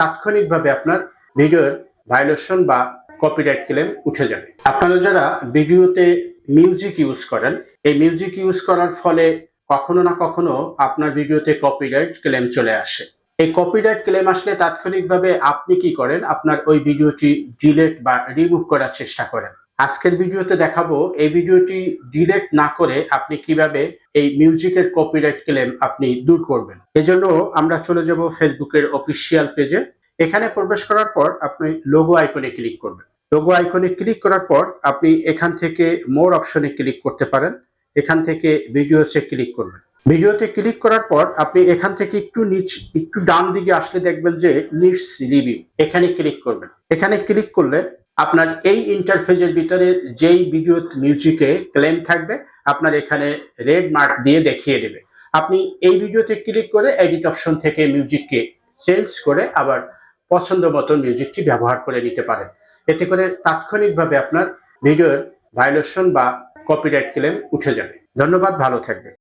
তাৎক্ষণিকভাবে আপনার ভিডিওর ভায়োলেশন বা কপিরাইট ক্লেম উঠে যাবে। আপনারা যারা ভিডিওতে মিউজিক ইউজ করেন, এই মিউজিক ইউজ করার ফলে কখনো না কখনো আপনার ভিডিওতে কপিরাইট ক্লেম চলে আসে। এই কপিরাইট ক্লেম আসলে তাৎক্ষণিকভাবে আপনি কি করেন, আপনার ওই ভিডিওটি ডিলিট বা রিমুভ করার চেষ্টা করেন। আজকের ভিডিওতে দেখাবো এই ভিডিওটি ডিলিট না করে আপনি কিভাবে এই মিউজিকের কপিরাইট ক্লেম আপনি দূর করবেন। এজন্য আমরা চলে যাব ফেসবুকের অফিসিয়াল পেজে। এখানে প্রবেশ করার পর আপনি লোগো আইকনে ক্লিক করবেন। লোগো আইকনে ক্লিক করার পর আপনি এখান থেকে মোর অপশনে ক্লিক করতে পারেন। এখান থেকে ভিডিওসে ক্লিক করবেন। ভিডিওতে ক্লিক করার পর আপনি এখান থেকে একটু ডান দিকে আসলে দেখবেন যে লিস্ট রিভিউ, এখানে ক্লিক করবেন। এখানে ক্লিক করলে আপনার এই ইন্টারফেসের ভিতরে যেই ভিডিও মিউজিকে ক্লেম থাকবে আপনার এখানে রেড মার্ক দিয়ে দেখিয়ে দেবে। আপনি এই ভিডিওতে ক্লিক করে এডিট অপশন থেকে মিউজিককে চেঞ্জ করে আবার পছন্দ মতো মিউজিকটি ব্যবহার করে নিতে পারেন। এতে করে তাৎক্ষণিকভাবে আপনার ভিডিওর ভায়োলেশন বা কপিরাইট ক্লেম উঠে যাবে। ধন্যবাদ, ভালো থাকবেন।